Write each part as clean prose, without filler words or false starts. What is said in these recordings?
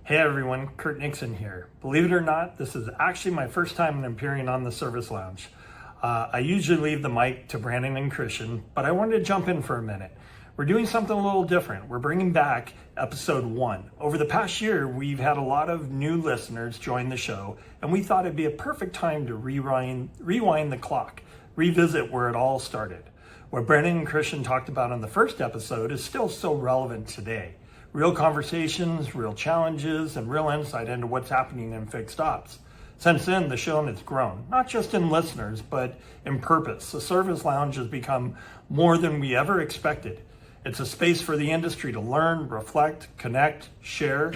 Hey everyone, Kurt Nixon here. Believe it or not, this is actually my first time appearing on the Service Lounge. I usually leave the mic to Brandon and Christian, but I wanted to jump in for a minute. We're doing something a little different. We're bringing back episode 1. Over the past year, we've had a lot of new listeners join the show, and we thought it'd be a perfect time to rewind the clock, revisit where it all started. What Brandon and Christian talked about on the first episode is still so relevant today. Real conversations, real challenges, and real insight into what's happening in fixed ops. Since then, the show has grown, not just in listeners, but in purpose. The Service Lounge has become more than we ever expected. It's a space for the industry to learn, reflect, connect, share.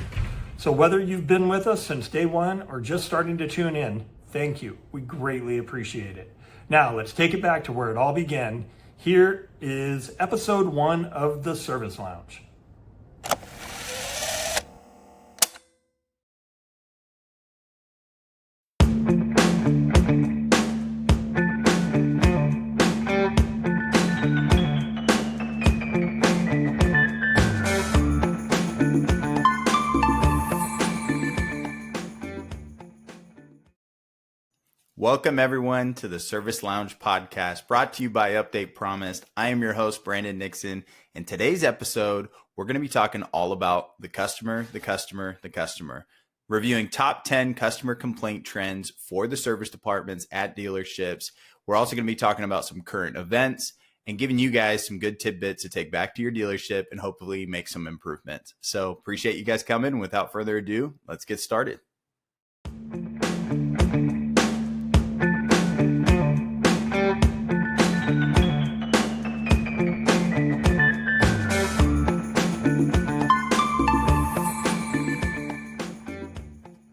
So whether you've been with us since day one or just starting to tune in, thank you. We greatly appreciate it. Now, let's take it back to where it all began. Here is episode 1 of the Service Lounge. Welcome everyone to the Service Lounge podcast, brought to you by Update Promised. I am your host, Brandon Nixon. In today's episode, we're going to be talking all about the customer, reviewing top 10 customer complaint trends for the service departments at dealerships. We're also going to be talking about some current events and giving you guys some good tidbits to take back to your dealership and hopefully make some improvements. So appreciate you guys coming. Without further ado, let's get started.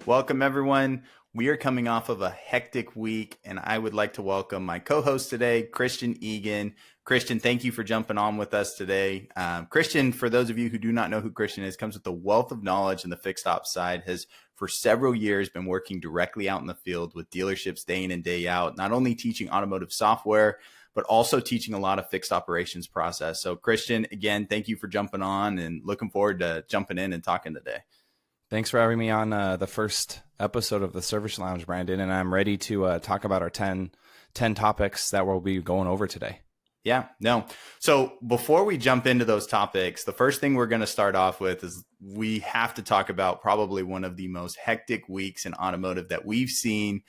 Welcome, everyone. We are coming off of a hectic week, and I would like to welcome my co-host today, Christian Eagon. Christian, thank you for jumping on with us today. Christian, for those of you who do not know who Christian is, comes with a wealth of knowledge in the fixed ops side, has for several years been working directly out in the field with dealerships day in and day out, not only teaching automotive software, but also teaching a lot of fixed operations process. So Christian, again, thank you for jumping on and looking forward to jumping in and talking today. Thanks for having me on the first episode of the Service Lounge, Brandon, and I'm ready to talk about our 10 topics that we'll be going over today. Yeah, no. So before we jump into those topics, the first thing we're going to start off with is we have to talk about probably one of the most hectic weeks in automotive that we've seen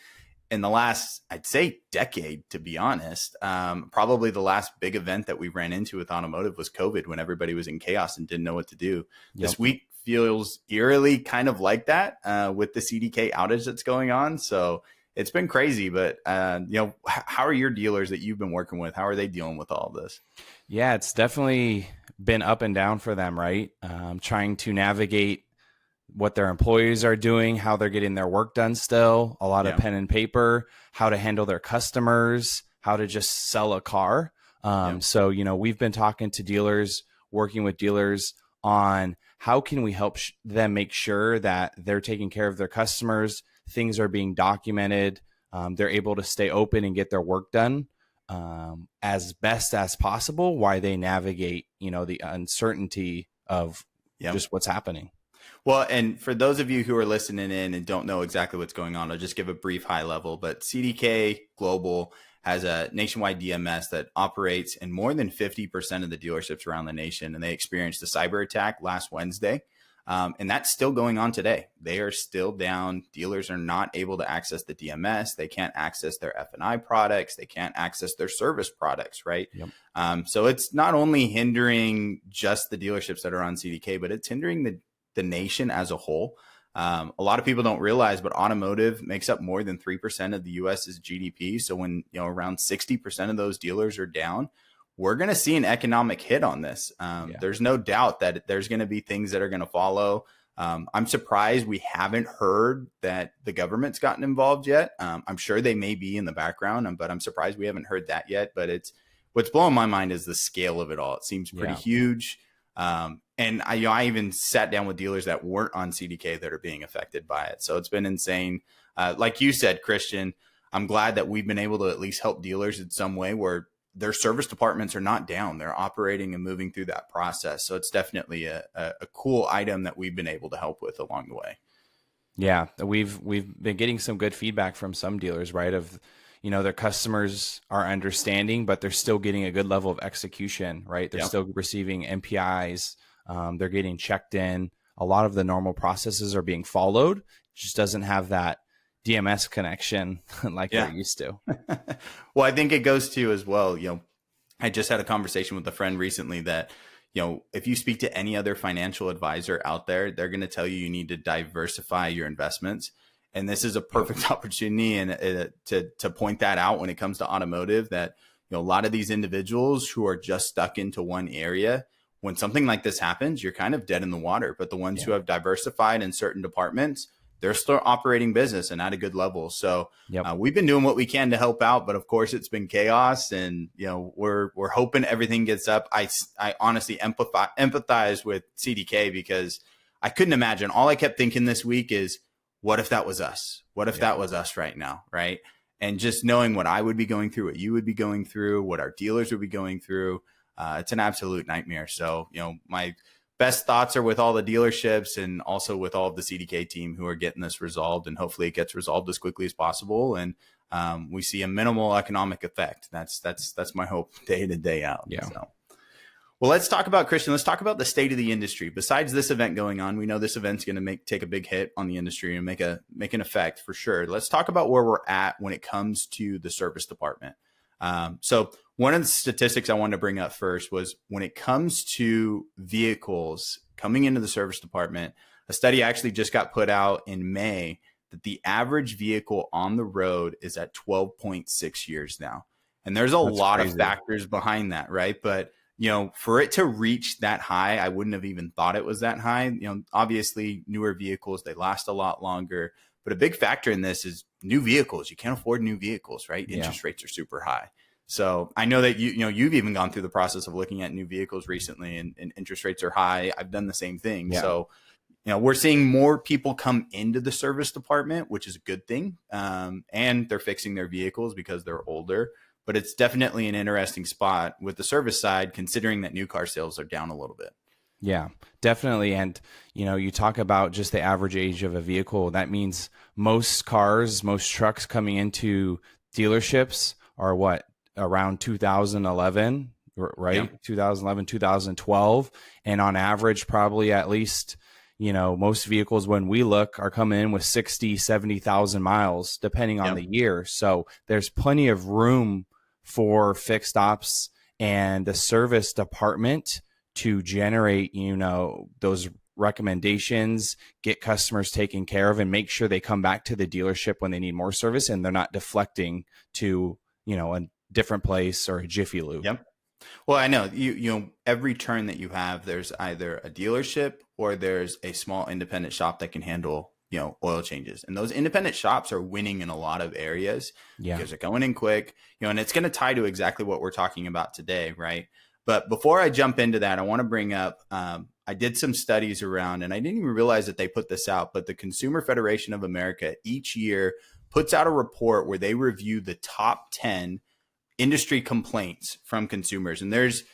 in the last, I'd say, decade, to be honest. Probably the last big event that we ran into with automotive was COVID, when everybody was in chaos and didn't know what to do. Yep. This week feels eerily kind of like that with the CDK outage that's going on. So it's been crazy, but how are your dealers that you've been working with? How are they dealing with all of this? Yeah, it's definitely been up and down for them, right? Trying to navigate what their employees are doing, how they're getting their work done still, a lot of pen and paper, how to handle their customers, how to just sell a car. So, we've been talking to dealers, working with dealers on how can we help them make sure that they're taking care of their customers, things are being documented, they're able to stay open and get their work done as best as possible while they navigate, the uncertainty of just what's happening. Well, and for those of you who are listening in and don't know exactly what's going on, I'll just give a brief high level, but CDK Global has a nationwide DMS that operates in more than 50% of the dealerships around the nation. And they experienced a cyber attack last Wednesday. And that's still going on today. They are still down. Dealers are not able to access the DMS. They can't access their F&I products. They can't access their service products, right? Yep. So it's not only hindering just the dealerships that are on CDK, but it's hindering the nation as a whole. A lot of people don't realize, but automotive makes up more than 3% of the US's GDP. So when around 60% of those dealers are down, we're going to see an economic hit on this. There's no doubt that there's going to be things that are going to follow. I'm surprised we haven't heard that the government's gotten involved yet. I'm sure they may be in the background, but I'm surprised we haven't heard that yet. But what's blowing my mind is the scale of it all. It seems pretty huge. And I even sat down with dealers that weren't on CDK that are being affected by it. So it's been insane. Like you said, Christian, I'm glad that we've been able to at least help dealers in some way where their service departments are not down. They're operating and moving through that process. So it's definitely a cool item that we've been able to help with along the way. Yeah, we've been getting some good feedback from some dealers, right? Of, their customers are understanding, but they're still getting a good level of execution, right? They're still receiving MPIs. They're getting checked in. A lot of the normal processes are being followed. It just doesn't have that DMS connection like they're used to. Well, I think it goes to as well, I just had a conversation with a friend recently that, if you speak to any other financial advisor out there, they're going to tell you need to diversify your investments. And this is a perfect opportunity and to point that out when it comes to automotive, that, a lot of these individuals who are just stuck into one area, when something like this happens, you're kind of dead in the water. But the ones who have diversified in certain departments, they're still operating business and at a good level. So we've been doing what we can to help out, but of course it's been chaos, and we're hoping everything gets up. I honestly empathize with CDK, because I couldn't imagine. All I kept thinking this week is, what if that was us? What if that was us right now, right? And just knowing what I would be going through, what you would be going through, what our dealers would be going through, it's an absolute nightmare. So my best thoughts are with all the dealerships and also with all of the CDK team who are getting this resolved, and hopefully it gets resolved as quickly as possible. And we see a minimal economic effect. That's my hope day in and day out. Yeah. So, well, let's talk about, Christian, let's talk about the state of the industry. Besides this event going on, we know this event's going to take a big hit on the industry and make an effect for sure. Let's talk about where we're at when it comes to the service department. So one of the statistics I wanted to bring up first was, when it comes to vehicles coming into the service department, a study actually just got put out in May that the average vehicle on the road is at 12.6 years now. And there's a lot of factors behind that, right? But, for it to reach that high, I wouldn't have even thought it was that high. Obviously newer vehicles, they last a lot longer, but a big factor in this is new vehicles. You can't afford new vehicles, right? Interest rates are super high. So I know that you've even gone through the process of looking at new vehicles recently, and interest rates are high. I've done the same thing. Yeah. So, we're seeing more people come into the service department, which is a good thing. And they're fixing their vehicles because they're older, but it's definitely an interesting spot with the service side, considering that new car sales are down a little bit. Yeah, definitely. And, you talk about just the average age of a vehicle. That means most trucks coming into dealerships are around 2011, right? Yeah. 2011, 2012. And on average, probably at least, most vehicles when we look are coming in with 60, 70,000 miles, depending on the year. So there's plenty of room for fixed ops and the service department to generate, those recommendations, get customers taken care of, and make sure they come back to the dealership when they need more service and they're not deflecting to, a different place or a Jiffy Lube. Yep. Well, I know every turn that you have, there's either a dealership or there's a small independent shop that can handle, oil changes. And those independent shops are winning in a lot of areas because they're going in quick, and it's going to tie to exactly what we're talking about today. Right. But before I jump into that, I want to bring up, I did some studies around, and I didn't even realize that they put this out, but the Consumer Federation of America each year puts out a report where they review the top 10 industry complaints from consumers. And there's,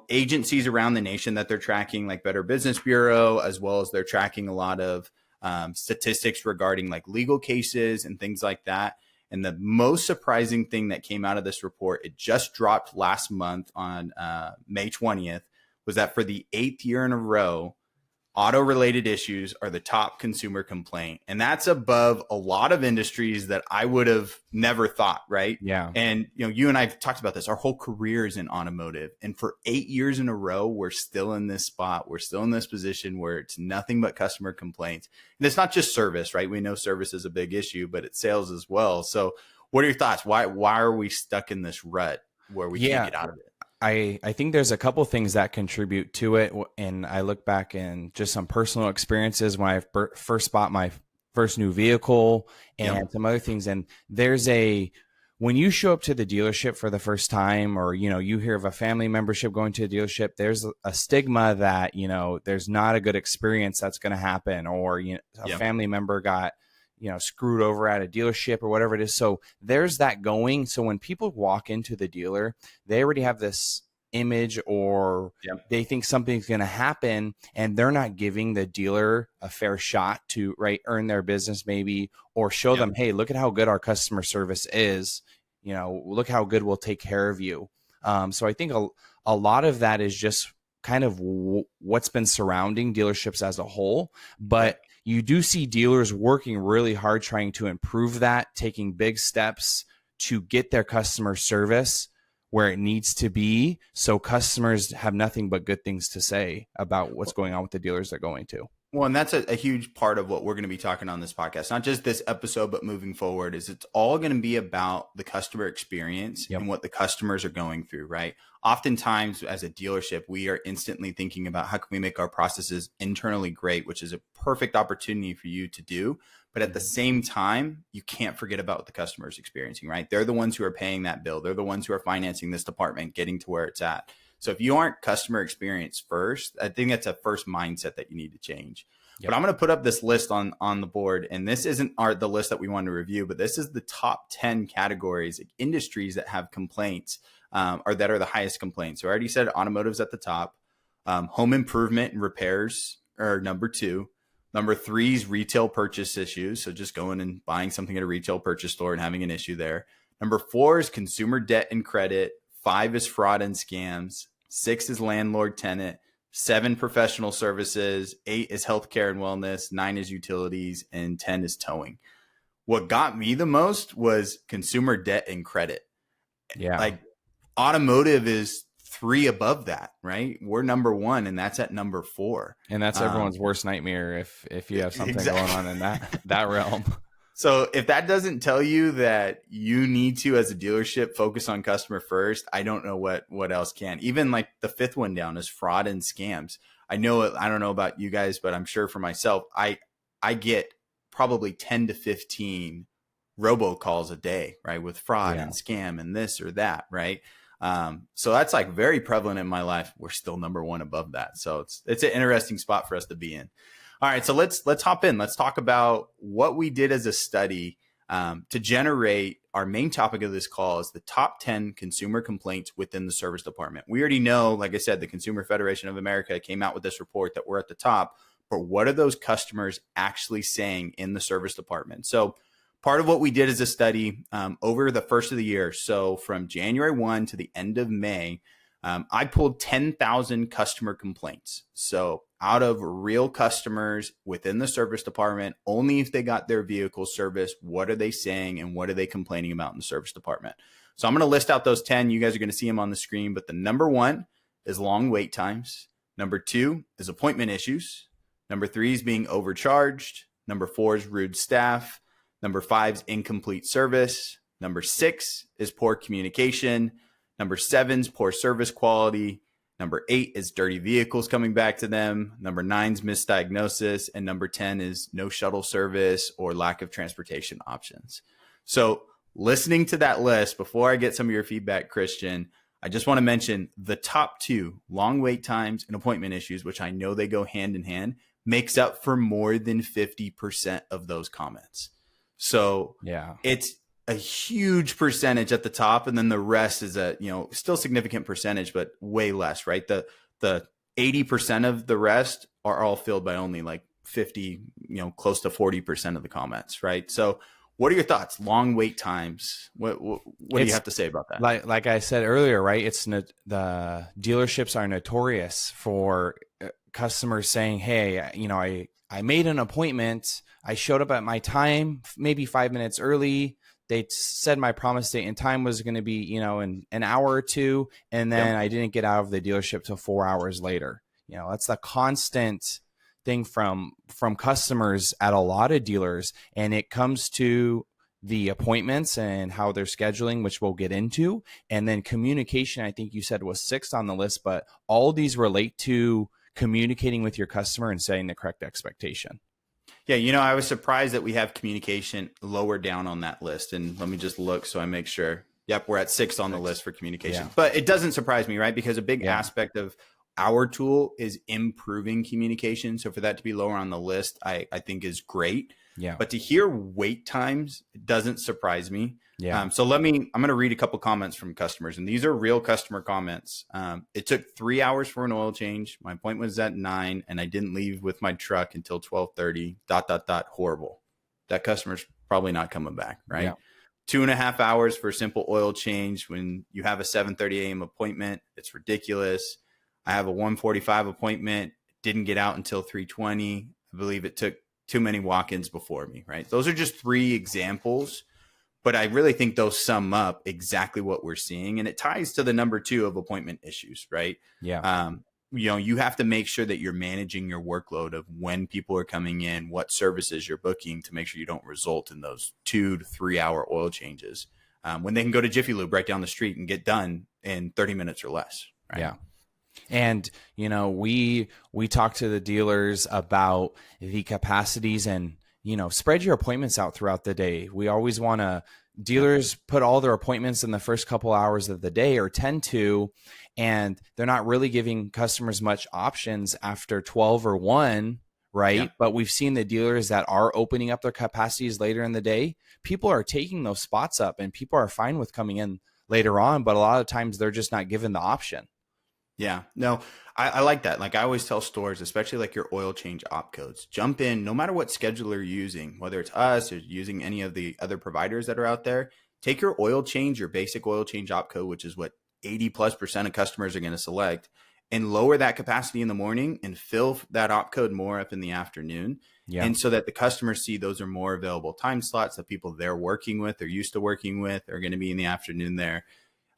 agencies around the nation that they're tracking, like Better Business Bureau, as well as they're tracking a lot of statistics regarding like legal cases and things like that. And the most surprising thing that came out of this report, it just dropped last month on May 20th, was that for the 8th year in a row, auto-related issues are the top consumer complaint. And that's above a lot of industries that I would have never thought, right? Yeah. And, you and I have talked about this. Our whole career is in automotive. And for 8 years in a row, we're still in this spot. We're still in this position where it's nothing but customer complaints. And it's not just service, right? We know service is a big issue, but it's sales as well. So what are your thoughts? Why are we stuck in this rut where we can't get out of it? I think there's a couple things that contribute to it. And I look back in just some personal experiences when I first bought my first new vehicle and some other things. And when you show up to the dealership for the first time, or, you hear of a family membership going to a dealership, there's a stigma that, there's not a good experience that's going to happen, or, a family member got, screwed over at a dealership or whatever it is. So there's that going. So when people walk into the dealer, they already have this image, or they think something's going to happen, and they're not giving the dealer a fair shot to earn their business maybe, or show them, hey, look at how good our customer service is. Look how good we'll take care of you. So I think a lot of that is just kind of what's been surrounding dealerships as a whole. But you do see dealers working really hard trying to improve that, taking big steps to get their customer service where it needs to be, so customers have nothing but good things to say about what's going on with the dealers they're going to. Well, and that's a huge part of what we're going to be talking on this podcast, not just this episode, but moving forward, is it's all going to be about the customer experience and what the customers are going through, right? Oftentimes as a dealership, we are instantly thinking about how can we make our processes internally great, which is a perfect opportunity for you to do. But at the same time, you can't forget about what the customer is experiencing, right? They're the ones who are paying that bill. They're the ones who are financing this department, getting to where it's at. So if you aren't customer experience first, I think that's a first mindset that you need to change. But I'm going to put up this list on the board, and this isn't the list that we want to review, but this is the top 10 categories, industries that have complaints, or that are the highest complaints. So I already said automotive's at the top. Home improvement and repairs are number 2. Number 3 is retail purchase issues. So just going and buying something at a retail purchase store and having an issue there. Number 4 is consumer debt and credit. 5 is fraud and scams. 6 is landlord tenant. 7, professional services. 8 is healthcare and wellness. 9 is utilities, and 10 is towing. What got me the most was consumer debt and credit. Like automotive is 3 above that, right? We're number 1, and that's at number 4. And that's everyone's worst nightmare if you have something going on in that realm. So if that doesn't tell you that you need to, as a dealership, focus on customer first, I don't know what else can. Even like the 5th one down is fraud and scams. I don't know about you guys, but I'm sure for myself, I get probably 10 to 15 robocalls a day, right? With fraud and scam and this or that, right? So that's like very prevalent in my life. We're still number 1 above that. So it's an interesting spot for us to be in. All right, so let's hop in. Let's talk about what we did as a study to generate our main topic of this call is the top 10 consumer complaints within the service department. We already know, like I said, the Consumer Federation of America came out with this report that we're at the top, but what are those customers actually saying in the service department? So part of what we did as a study over the first of the year, so from January 1 to the end of May, I pulled 10,000 customer complaints. So out of real customers within the service department, only if they got their vehicle serviced, what are they saying and what are they complaining about in the service department? So I'm going to list out those 10. You guys are going to see them on the screen, but the number 1 is long wait times. Number 2 is appointment issues. Number 3 is being overcharged. Number 4 is rude staff. Number 5 is incomplete service. Number 6 is poor communication. Number 7 is poor service quality. Number 8 is dirty vehicles coming back to them. Number 9 is misdiagnosis. And number 10 is no shuttle service or lack of transportation options. So listening to that list, before I get some of your feedback, Christian, I just want to mention the top 2, long wait times and appointment issues, which I know they go hand in hand, makes up for more than 50% of those comments. So it's a huge percentage at the top, and then the rest is a still significant percentage, but way less, right? The 80% of the rest are all filled by only like 50, close to 40% of the comments, right? So what are your thoughts? Long wait times. What do you have to say about that? Like I said earlier, right? The dealerships are notorious for customers saying, "Hey, I made an appointment. I showed up at my time, maybe 5 minutes early. They said my promised date and time was going to be, in an hour or 2. And then I didn't get out of the dealership till 4 hours later." That's the constant thing from customers at a lot of dealers. And it comes to the appointments and how they're scheduling, which we'll get into. And then communication, I think you said was 6th on the list, but all these relate to communicating with your customer and setting the correct expectation. Yeah, I was surprised that we have communication lower down on that list. And let me just look so I make sure. Yep, we're at 6 on the list for communication. Yeah. But it doesn't surprise me, right? Because a big aspect of our tool is improving communication. So for that to be lower on the list, I think is great. Yeah. But to hear wait times doesn't surprise me. Yeah. So I'm going to read a couple comments from customers, and these are real customer comments. It took 3 hours for an oil change. My appointment was at 9 and I didn't leave with my truck until 12:30, ... Horrible. That customer's probably not coming back, right? Yeah. 2.5 hours for a simple oil change when you have a 7:30 a.m. appointment. It's ridiculous. I have a 1:45 appointment, didn't get out until 3:20. I believe it took too many walk-ins before me, right? Those are just 3 examples, but I really think those sum up exactly what we're seeing. And it ties to the number 2 of appointment issues, right? Yeah. You have to make sure that you're managing your workload of when people are coming in, what services you're booking, to make sure you don't result in those 2 to 3 hour oil changes when they can go to Jiffy Lube right down the street and get done in 30 minutes or less. Right? Yeah. And, we talk to the dealers about the capacities and, spread your appointments out throughout the day. We always want to, dealers put all their appointments in the first couple hours of the day, or tend to, and they're not really giving customers much options after 12 or 1, right? Yeah. But we've seen the dealers that are opening up their capacities later in the day. People are taking those spots up and people are fine with coming in later on, but a lot of times they're just not given the option. Yeah, no, I like that. Like I always tell stores, especially like your oil change op codes, jump in no matter what schedule you're using, whether it's us or using any of the other providers that are out there. Take your oil change, your basic oil change op code, which is what 80+% of customers are going to select, and lower that capacity in the morning and fill that op code more up in the afternoon. Yeah. And so that the customers see those are more available time slots that people they're working with, they're used to working with, are going to be in the afternoon there.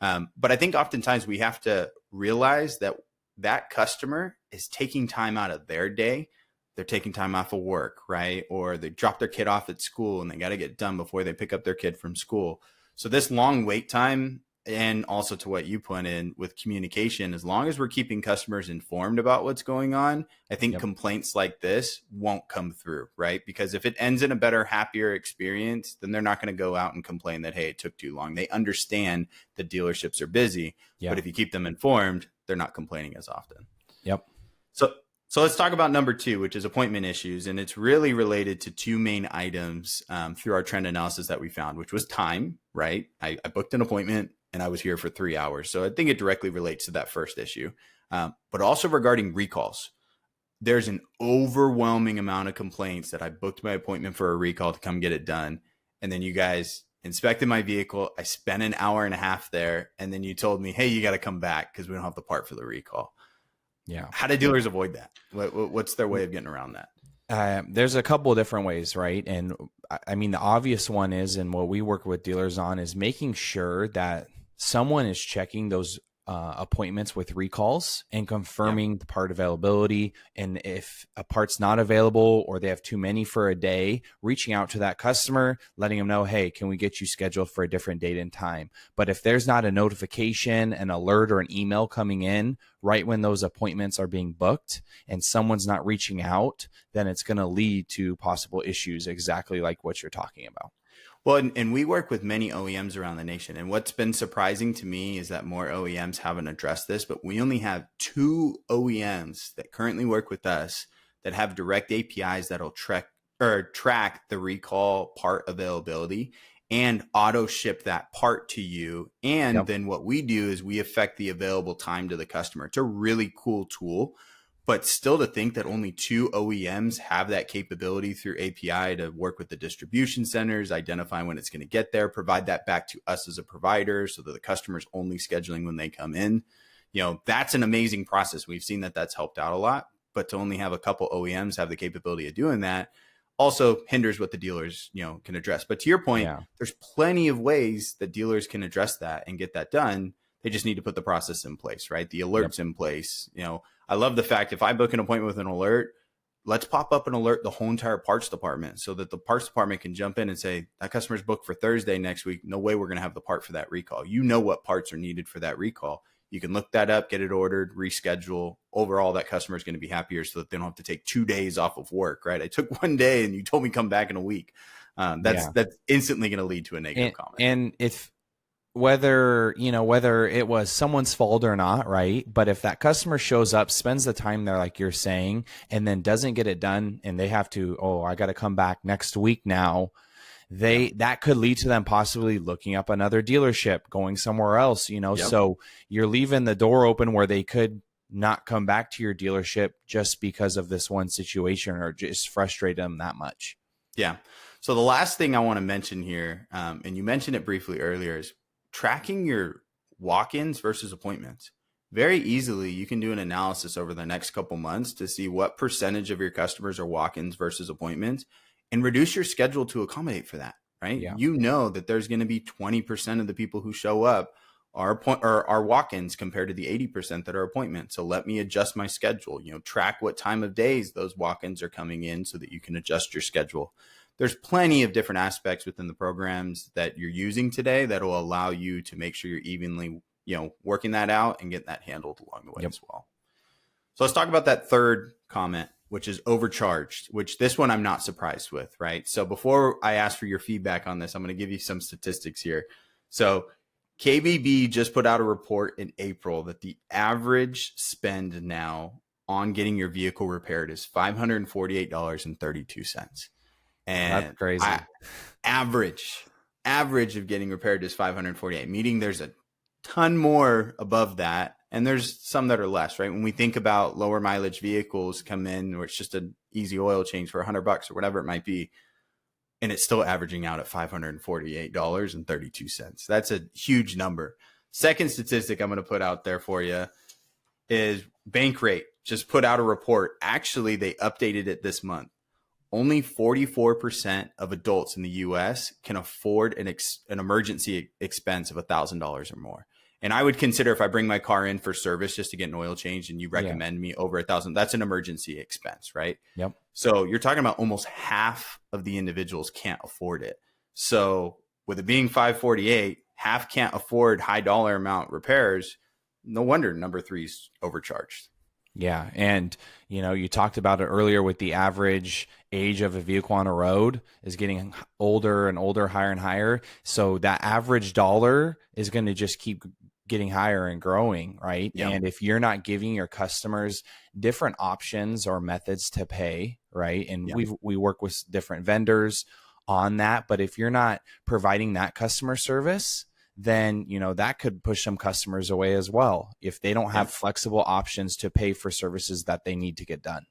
But I think oftentimes we have to realize that that customer is taking time out of their day. They're taking time off of work, right? Or they drop their kid off at school and they got to get done before they pick up their kid from school. So this long wait time, and also to what you put in with communication, as long as we're keeping customers informed about what's going on, I think complaints like this won't come through, right? Because if it ends in a better, happier experience, then they're not going to go out and complain that, hey, it took too long. They understand the dealerships are busy, but if you keep them informed, they're not complaining as often. Yep. So let's talk about number 2, which is appointment issues. And it's really related to 2 main items through our trend analysis that we found, which was time, right? I booked an appointment and I was here for 3 hours. So I think it directly relates to that first issue. But also regarding recalls, there's an overwhelming amount of complaints that I booked my appointment for a recall to come get it done. And then you guys inspected my vehicle. I spent an hour and a half there. And then you told me, hey, you got to come back because we don't have the part for the recall. Yeah. How do dealers avoid that? What's their way of getting around that? There's a couple of different ways, right? And I mean, the obvious one is, and what we work with dealers on, is making sure that someone is checking those appointments with recalls and confirming the part availability. And if a part's not available or they have too many for a day, reaching out to that customer, letting them know, hey, can we get you scheduled for a different date and time? But if there's not a notification, an alert, or an email coming in right when those appointments are being booked and someone's not reaching out, then it's going to lead to possible issues exactly like what you're talking about. Well, and we work with many OEMs around the nation. And what's been surprising to me is that more OEMs haven't addressed this, but we only have 2 OEMs that currently work with us that have direct APIs that'll track the recall part availability and auto ship that part to you. And then what we do is we affect the available time to the customer. It's a really cool tool. But still, to think that only 2 OEMs have that capability through API to work with the distribution centers, identify when it's going to get there, provide that back to us as a provider so that the customer's only scheduling when they come in. That's an amazing process. We've seen that that's helped out a lot, but to only have a couple OEMs have the capability of doing that also hinders what the dealers, can address. But to your point, there's plenty of ways that dealers can address that and get that done. They just need to put the process in place, right? The alerts in place. I love the fact if I book an appointment with an alert, let's pop up an alert the whole entire parts department so that the parts department can jump in and say, that customer's booked for Thursday next week. No way we're going to have the part for that recall. You know what parts are needed for that recall. You can look that up, get it ordered, reschedule. Overall, that customer is going to be happier so that they don't have to take 2 days off of work, right? I took 1 day and you told me come back in a week. That's instantly going to lead to a negative comment. And if whether, whether it was someone's fault or not, right? But if that customer shows up, spends the time there, like you're saying, and then doesn't get it done, and they have to, oh, I got to come back next week now, that could lead to them possibly looking up another dealership, going somewhere else, so you're leaving the door open where they could not come back to your dealership just because of this one situation, or just frustrate them that much. Yeah. So the last thing I want to mention here, and you mentioned it briefly earlier, is tracking your walk-ins versus appointments. Very easily, you can do an analysis over the next couple months to see what percentage of your customers are walk-ins versus appointments, and reduce your schedule to accommodate for that, right? Yeah. You know that there's going to be 20% of the people who show up are walk-ins compared to the 80% that are appointments. So let me adjust my schedule, track what time of days those walk-ins are coming in so that you can adjust your schedule. There's plenty of different aspects within the programs that you're using today that will allow you to make sure you're evenly, working that out and getting that handled along the way as well. So let's talk about that third comment, which is overcharged, which this one I'm not surprised with, right? So before I ask for your feedback on this, I'm going to give you some statistics here. So KBB just put out a report in April that the average spend now on getting your vehicle repaired is $548.32. And that's crazy. Average of getting repaired is $548, meaning there's a ton more above that. And there's some that are less, right? When we think about lower mileage vehicles come in, where it's just an easy oil change for $100 or whatever it might be, and it's still averaging out at $548.32. That's a huge number. Second statistic I'm going to put out there for you is Bankrate just put out a report. Actually, they updated it this month. Only 44% of adults in the US can afford an emergency expense of $1,000 or more. And I would consider, if I bring my car in for service just to get an oil change and you recommend me over $1,000, that's an emergency expense, right? Yep. So you're talking about almost half of the individuals can't afford it. So with it being 548, half can't afford high dollar amount repairs. No wonder number 3 is overcharged. Yeah. And, you talked about it earlier with the average age of a vehicle on a road is getting older and older, higher and higher. So that average dollar is going to just keep getting higher and growing, right? Yep. And if you're not giving your customers different options or methods to pay, right? And we work with different vendors on that. But if you're not providing that customer service, then, that could push some customers away as well if they don't have flexible options to pay for services that they need to get done.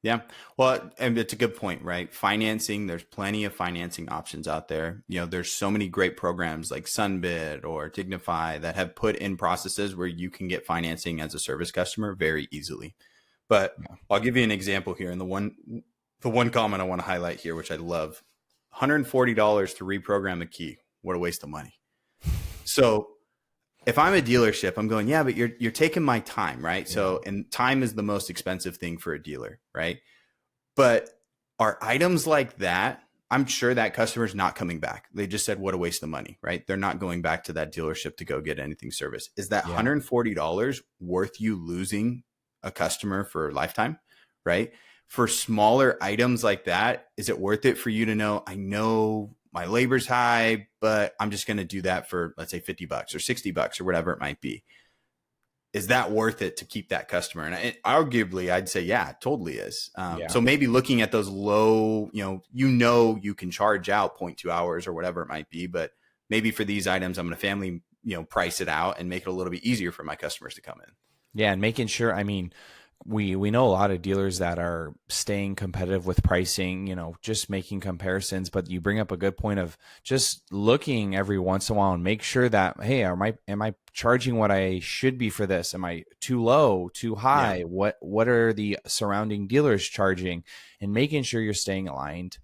Yeah. Well, and it's a good point, right? Financing, there's plenty of financing options out there. There's so many great programs like Sunbid or Dignify that have put in processes where you can get financing as a service customer very easily. But I'll give you an example here. And the one comment I want to highlight here, which I love, $140 to reprogram a key. What a waste of money. So if I'm a dealership, I'm going, yeah, but you're taking my time, right? Yeah. So, and time is the most expensive thing for a dealer, right? But are items like that, I'm sure that customer's not coming back. They just said, what a waste of money, right? They're not going back to that dealership to go get anything serviced. Is that $140 worth you losing a customer for a lifetime, right? For smaller items like that, is it worth it for you to know, I know my labor's high, but I'm just going to do that for, let's say, $50 or $60 or whatever it might be. Is that worth it to keep that customer? And arguably, I'd say, yeah, it totally is. So maybe looking at those low, you can charge out 0.2 hours or whatever it might be, but maybe for these items, I'm going to family, price it out and make it a little bit easier for my customers to come in. Yeah. And making sure, we know a lot of dealers that are staying competitive with pricing, just making comparisons, but you bring up a good point of just looking every once in a while and make sure that, hey, am I charging what I should be for this? Am I too low, too high? Yeah. What are the surrounding dealers charging? And making sure you're staying aligned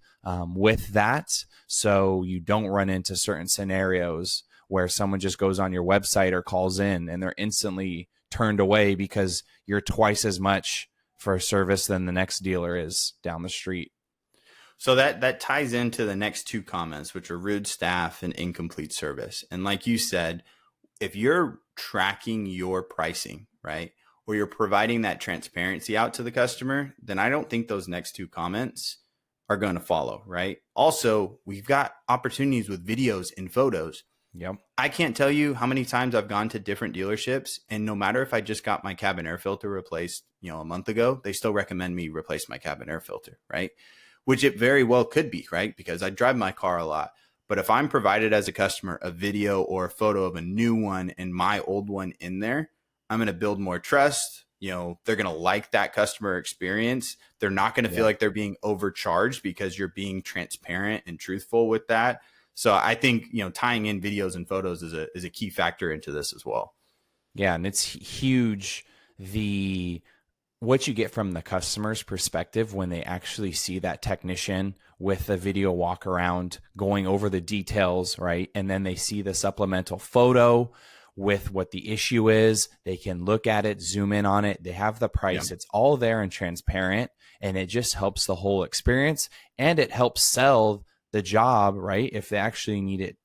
with that, so you don't run into certain scenarios where someone just goes on your website or calls in and they're instantly turned away because you're twice as much for a service than the next dealer is down the street. So that ties into the next 2 comments, which are rude staff and incomplete service. And like you said, if you're tracking your pricing, right, or you're providing that transparency out to the customer, then I don't think those next 2 comments are going to follow, right? Also, we've got opportunities with videos and photos. Yep. I can't tell you how many times I've gone to different dealerships, and no matter if I just got my cabin air filter replaced, a month ago, they still recommend me replace my cabin air filter, right? Which it very well could be, right? Because I drive my car a lot. But if I'm provided as a customer a video or a photo of a new one and my old one in there, I'm going to build more trust. They're going to like that customer experience. They're not going to feel like they're being overcharged because you're being transparent and truthful with that. So I think, tying in videos and photos is a key factor into this as well. Yeah. And it's huge. What you get from the customer's perspective when they actually see that technician with the video walk around going over the details, right? And then they see the supplemental photo with what the issue is. They can look at it, zoom in on it. They have the price. It's all there and transparent, and it just helps the whole experience, and it helps sell the job, right? If they actually need it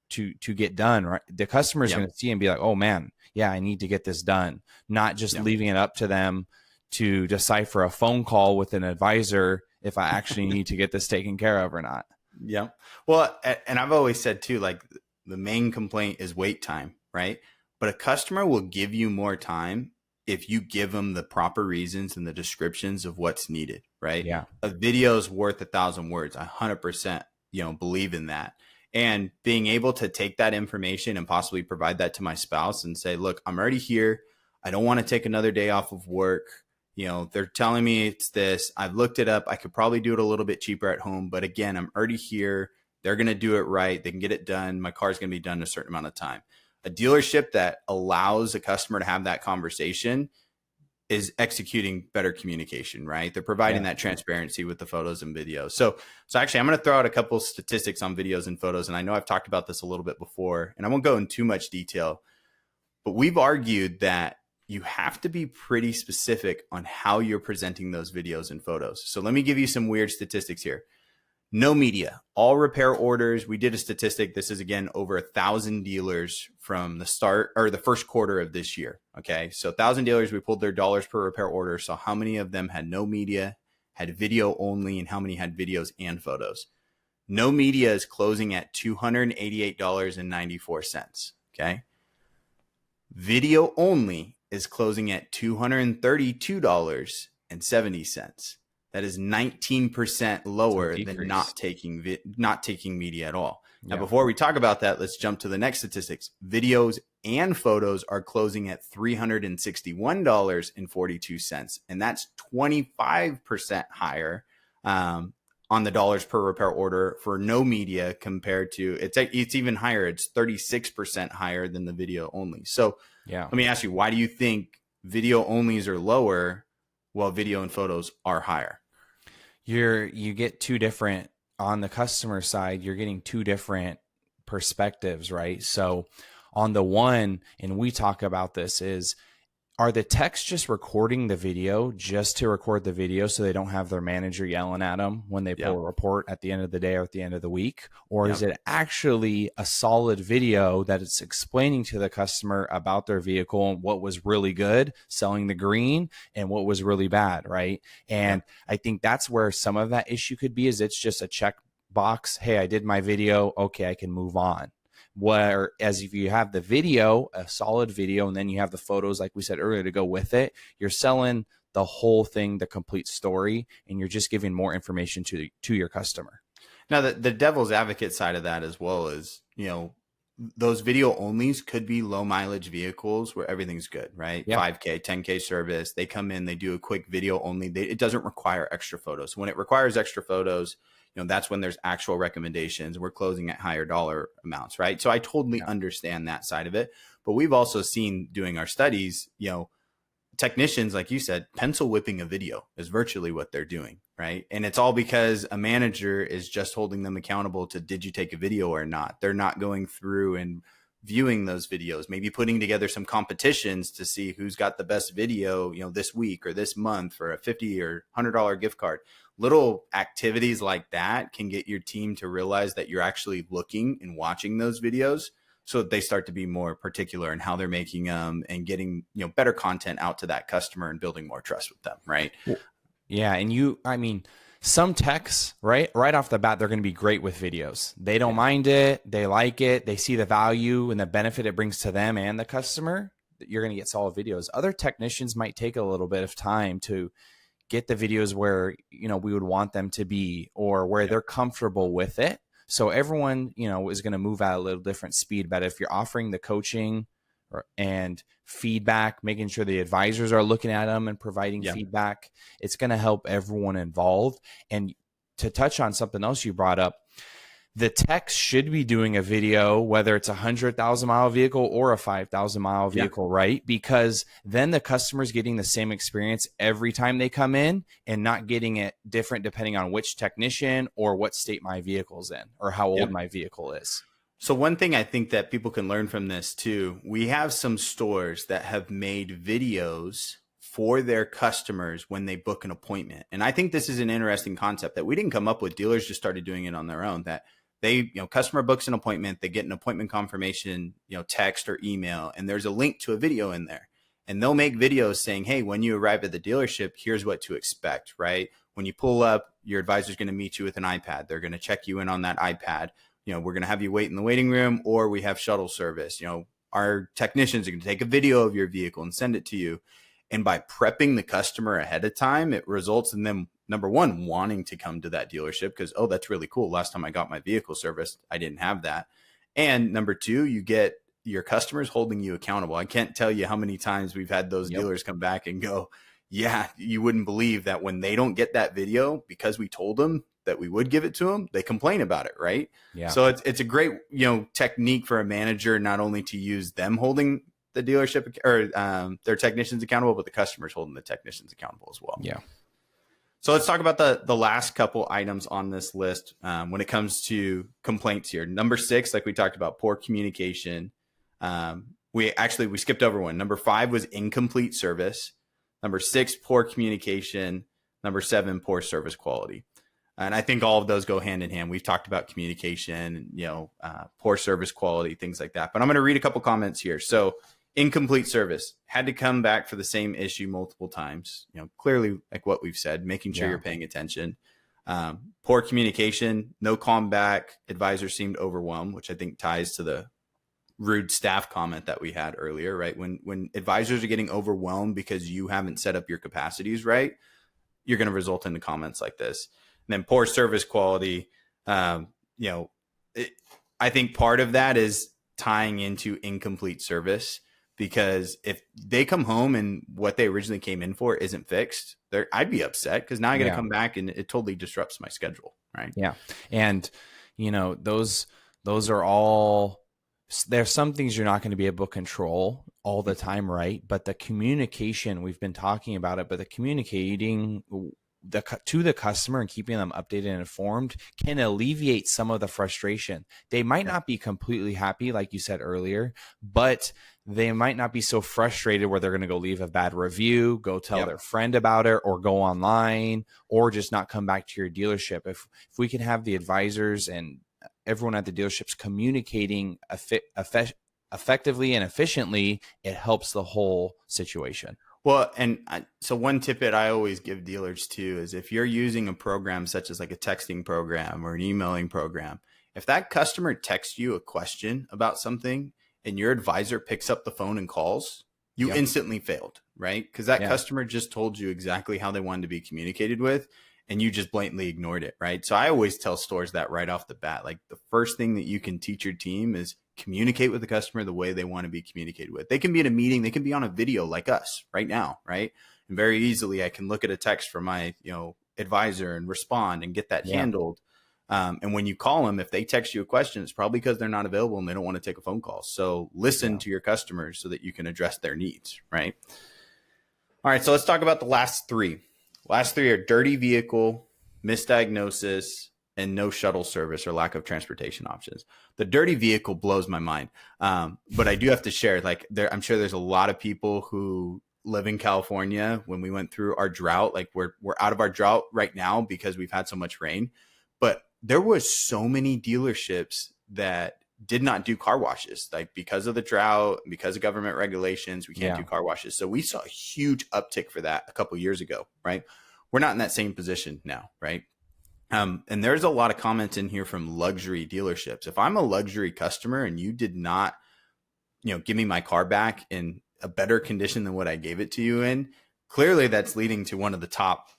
to get done, right? The customer is going to see and be like, oh man, yeah, I need to get this done. Not just leaving it up to them to decipher a phone call with an advisor if I actually need to get this taken care of or not. Yeah. Well, and I've always said too, like the main complaint is wait time, right? But a customer will give you more time if you give them the proper reasons and the descriptions of what's needed, right? Yeah. A video is worth 1,000 words. I 100%, believe in that. And being able to take that information and possibly provide that to my spouse and say, look, I'm already here. I don't want to take another day off of work. They're telling me it's this. I've looked it up. I could probably do it a little bit cheaper at home. But again, I'm already here. They're going to do it right. They can get it done. My car's going to be done in a certain amount of time. A dealership that allows a customer to have that conversation is executing better communication, right? They're providing that transparency with the photos and videos. So actually, I'm going to throw out a couple of statistics on videos and photos. And I know I've talked about this a little bit before, and I won't go in too much detail, but we've argued that you have to be pretty specific on how you're presenting those videos and photos. So let me give you some weird statistics here. No media, all repair orders. We did a statistic. This is again over 1,000 dealers from the start or the first quarter of this year. Okay. So 1,000 dealers, we pulled their dollars per repair order. So how many of them had no media, had video only, and how many had videos and photos? No media is closing at $288.94. Okay. Video only is closing at $232.70. That is 19% lower than not taking media at all. Now, before we talk about that, let's jump to the next statistics. Videos and photos are closing at $361.42, and that's 25% higher on the dollars per repair order for no media compared to it's even higher. It's 36% higher than the video only. So let me ask you, why do you think video onlys are lower while video and photos are higher? You get two different, on the customer side, you're getting two different perspectives, right? So on the one, and we talk about this, are the techs just recording the video just to record the video so they don't have their manager yelling at them when they pull a report at the end of the day or at the end of the week? Or is it actually a solid video that it's explaining to the customer about their vehicle and what was really good, selling the green, and what was really bad, right? And I think that's where some of that issue could be, is it's just a check box. Hey, I did my video. Okay, I can move on. Whereas if you have the video, a solid video, and then you have the photos, like we said earlier, to go with it, you're selling the whole thing, the complete story, and you're just giving more information to your customer. Now, the devil's advocate side of that as well is, those video onlys could be low mileage vehicles where everything's good, right? 5K, 10K service. They come in, they do a quick video only. It doesn't require extra photos. When it requires extra photos, that's when there's actual recommendations. We're closing at higher dollar amounts, right? So I totally understand that side of it. But we've also seen doing our studies, technicians, like you said, pencil whipping a video is virtually what they're doing, right? And it's all because a manager is just holding them accountable to, did you take a video or not? They're not going through and viewing those videos, maybe putting together some competitions to see who's got the best video, this week or this month for a $50 or $100 gift card. Little activities like that can get your team to realize that you're actually looking and watching those videos, so that they start to be more particular in how they're making them and getting, better content out to that customer and building more trust with them. Right. Yeah. And some techs, right off the bat, they're going to be great with videos. They don't mind it. They like it. They see the value and the benefit it brings to them and the customer. You're going to get solid videos. Other technicians might take a little bit of time to get the videos where, we would want them to be, or where they're comfortable with it. So everyone, is going to move at a little different speed. But if you're offering the coaching and feedback, making sure the advisors are looking at them and providing feedback, it's going to help everyone involved. And to touch on something else you brought up, the techs should be doing a video, whether it's a 100,000-mile vehicle or a 5,000-mile vehicle, right? Because then the customer's getting the same experience every time they come in and not getting it different depending on which technician or what state my vehicle's in or how old my vehicle is. So one thing I think that people can learn from this too, we have some stores that have made videos for their customers when they book an appointment. And I think this is an interesting concept that we didn't come up with. Dealers just started doing it on their own, that they, customer books an appointment, they get an appointment confirmation, text or email, and there's a link to a video in there. And they'll make videos saying, hey, when you arrive at the dealership, here's what to expect, right? When you pull up, your advisor's going to meet you with an iPad. They're going to check you in on that iPad. We're going to have you wait in the waiting room, or we have shuttle service. Our technicians are going to take a video of your vehicle and send it to you. And by prepping the customer ahead of time, it results in them, number one, wanting to come to that dealership because, oh, that's really cool. Last time I got my vehicle serviced, I didn't have that. And number two, you get your customers holding you accountable. I can't tell you how many times we've had those dealers come back and go, yeah, you wouldn't believe that when they don't get that video because we told them that we would give it to them, they complain about it, right? Yeah. So it's a great, technique for a manager, not only to use them holding the dealership or their technicians accountable, but the customers holding the technicians accountable as well. Yeah. So let's talk about the last couple items on this list when it comes to complaints here. Number 6, like we talked about, poor communication. We skipped over one. Number 5 was incomplete service. Number 6, poor communication. Number 7, poor service quality. And I think all of those go hand in hand. We've talked about communication, poor service quality, things like that. But I'm going to read a couple comments here. So incomplete service, had to come back for the same issue multiple times. Clearly, like what we've said, making sure you're paying attention. Poor communication, no call back. Advisor seemed overwhelmed, which I think ties to the rude staff comment that we had earlier, right? When advisors are getting overwhelmed because you haven't set up your capacities right, you're going to result in the comments like this. And then poor service quality, I think part of that is tying into incomplete service, because if they come home and what they originally came in for isn't fixed, I'd be upset because now I got to come back and it totally disrupts my schedule, right? Yeah. And, those are all, there's some things you're not going to be able to control all the time, right? But the communication, we've been talking about it, but the communicating to the customer and keeping them updated and informed can alleviate some of the frustration. They might not be completely happy, like you said earlier, but they might not be so frustrated where they're going to go leave a bad review, go tell their friend about it, or go online, or just not come back to your dealership. If we can have the advisors and everyone at the dealerships communicating effectively and efficiently, it helps the whole situation. Well, so one tidbit I always give dealers too is if you're using a program such as like a texting program or an emailing program, if that customer texts you a question about something and your advisor picks up the phone and calls, you instantly failed, right? Because that customer just told you exactly how they wanted to be communicated with, and you just blatantly ignored it, right? So I always tell stores that right off the bat. Like, the first thing that you can teach your team is communicate with the customer the way they want to be communicated with. They can be in a meeting, they can be on a video like us right now, right? And very easily I can look at a text from my, advisor and respond and get that handled. And when you call them, if they text you a question, it's probably because they're not available and they don't want to take a phone call. So listen to your customers so that you can address their needs, right? All right, so let's talk about the last 3. Last 3 are dirty vehicle, misdiagnosis, and no shuttle service or lack of transportation options. The dirty vehicle blows my mind. But I do have to share, I'm sure there's a lot of people who live in California. When we went through our drought, like we're out of our drought right now because we've had so much rain, but there was so many dealerships that did not do car washes, like because of the drought, because of government regulations, we can't do car washes. So we saw a huge uptick for that a couple of years ago, right? We're not in that same position now, right? And there's a lot of comments in here from luxury dealerships. If I'm a luxury customer and you did not, give me my car back in a better condition than what I gave it to you in, clearly that's leading to one of the top,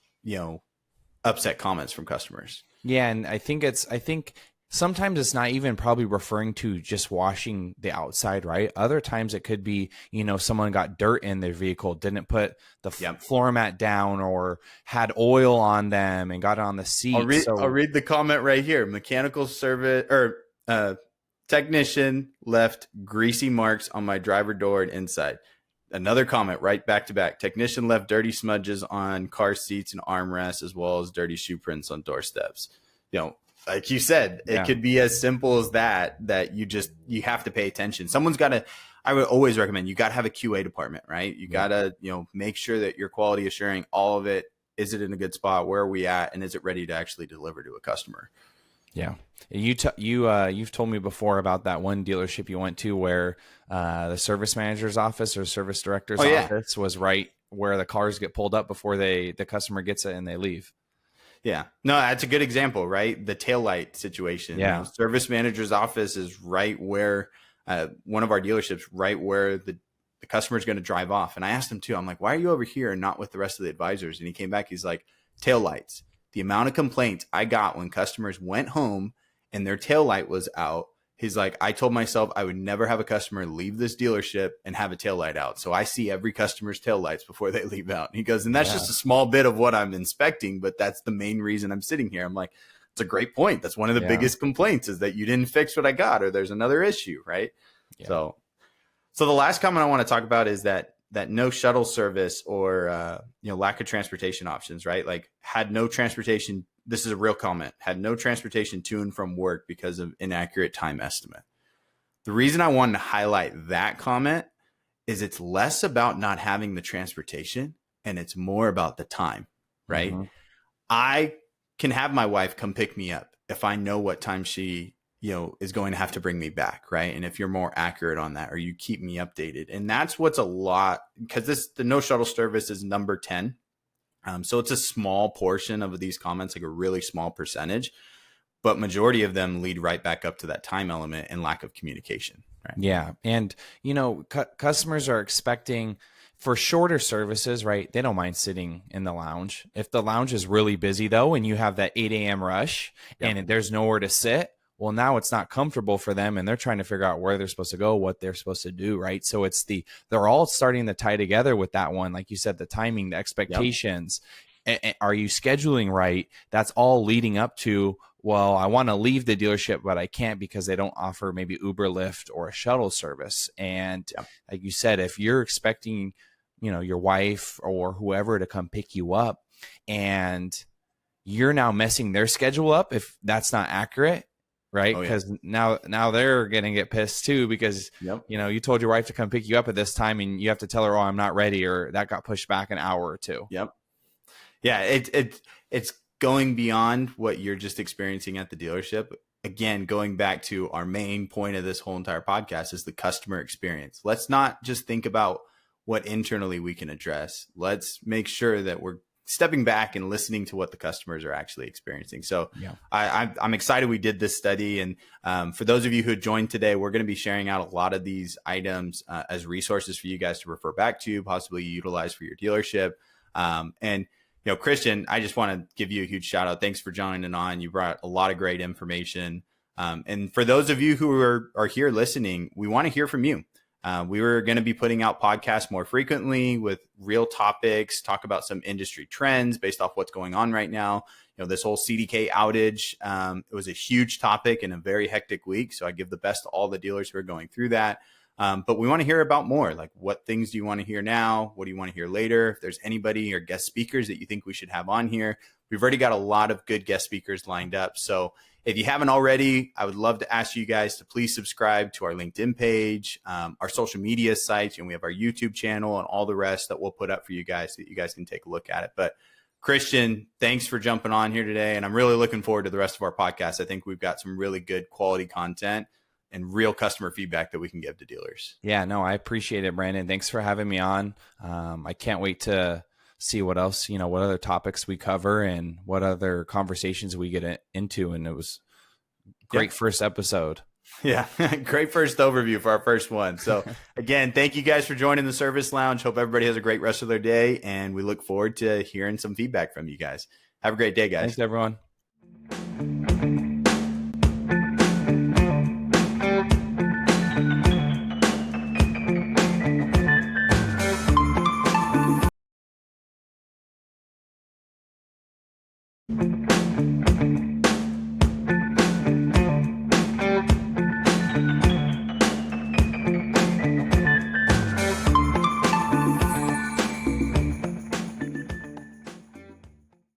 upset comments from customers. Yeah, and I think sometimes it's not even probably referring to just washing the outside, right? Other times it could be, someone got dirt in their vehicle, didn't put the floor mat down, or had oil on them and got it on the seat. I'll read the comment right here. Mechanical service or technician left greasy marks on my driver door and inside. Another comment right back to back. Technician left dirty smudges on car seats and armrests, as well as dirty shoe prints on doorsteps. Like you said, it could be as simple as that you have to pay attention. I would always recommend, you got to have a QA department, right? You got to, make sure that you're quality assuring all of it. Is it in a good spot? Where are we at? And is it ready to actually deliver to a customer? Yeah. You've told me before about that one dealership you went to where the service manager's office or service director's office was right where the cars get pulled up before the customer gets it and they leave. Yeah. No, that's a good example, right? The taillight situation. Yeah. Service manager's office is right where one of our dealerships, right where the customer is going to drive off. And I asked him too, I'm like, why are you over here and not with the rest of the advisors? And he came back, he's like, taillights. The amount of complaints I got when customers went home and their taillight was out. He's like, I told myself I would never have a customer leave this dealership and have a taillight out. So I see every customer's taillights before they leave out. And he goes, and that's just a small bit of what I'm inspecting, but that's the main reason I'm sitting here. I'm like, it's a great point. That's one of the biggest complaints, is that you didn't fix what I got, or there's another issue, right? Yeah. So the last comment I want to talk about is that no shuttle service or lack of transportation options, right? Like, had no transportation. This is a real comment. Had no transportation to and from work because of inaccurate time estimate. The reason I wanted to highlight that comment is it's less about not having the transportation and it's more about the time, right? Mm-hmm. I can have my wife come pick me up if I know what time she is going to have to bring me back, right? And if you're more accurate on that, or you keep me updated. And that's what's a lot, because the no shuttle service is number 10. So it's a small portion of these comments, like a really small percentage, but majority of them lead right back up to that time element and lack of communication. Right? Yeah. And, customers are expecting, for shorter services, right? They don't mind sitting in the lounge. If the lounge is really busy though, and you have that 8 a.m. rush and there's nowhere to sit, well, now it's not comfortable for them, and they're trying to figure out where they're supposed to go, what they're supposed to do, right? So they're all starting to tie together with that one. Like you said, the timing, the expectations. Are you scheduling right? That's all leading up to, well, I want to leave the dealership, but I can't because they don't offer maybe Uber, Lyft, or a shuttle service. And like you said, if you're expecting, your wife or whoever to come pick you up, and you're now messing their schedule up if that's not accurate, right? Because now they're going to get pissed too, because, you told your wife to come pick you up at this time and you have to tell her, oh, I'm not ready, or that got pushed back an hour or two. Yep. Yeah. It's going beyond what you're just experiencing at the dealership. Again, going back to our main point of this whole entire podcast is the customer experience. Let's not just think about what internally we can address. Let's make sure that we're stepping back and listening to what the customers are actually experiencing. So I'm excited we did this study. And for those of you who joined today, we're going to be sharing out a lot of these items as resources for you guys to refer back to, possibly utilize for your dealership. And Christian, I just want to give you a huge shout out. Thanks for joining on. You brought a lot of great information. And for those of you who are here listening, we want to hear from you. We were going to be putting out podcasts more frequently with real topics, talk about some industry trends based off what's going on right now. This whole CDK outage, it was a huge topic in a very hectic week. So I give the best to all the dealers who are going through that. But we want to hear about more, like, what things do you want to hear now? What do you want to hear later? If there's anybody or guest speakers that you think we should have on here, we've already got a lot of good guest speakers lined up. So if you haven't already, I would love to ask you guys to please subscribe to our LinkedIn page, our social media sites, and we have our YouTube channel and all the rest that we'll put up for you guys so that you guys can take a look at it. But Christian, thanks for jumping on here today. And I'm really looking forward to the rest of our podcast. I think we've got some really good quality content and real customer feedback that we can give to dealers. Yeah, no, I appreciate it, Brandon. Thanks for having me on. I can't wait to see what else, what other topics we cover and what other conversations we get into. And it was great first episode. Yeah, great first overview for our first one. So again, thank you guys for joining the Service Lounge. Hope everybody has a great rest of their day, and we look forward to hearing some feedback from you guys. Have a great day, guys. Thanks, everyone.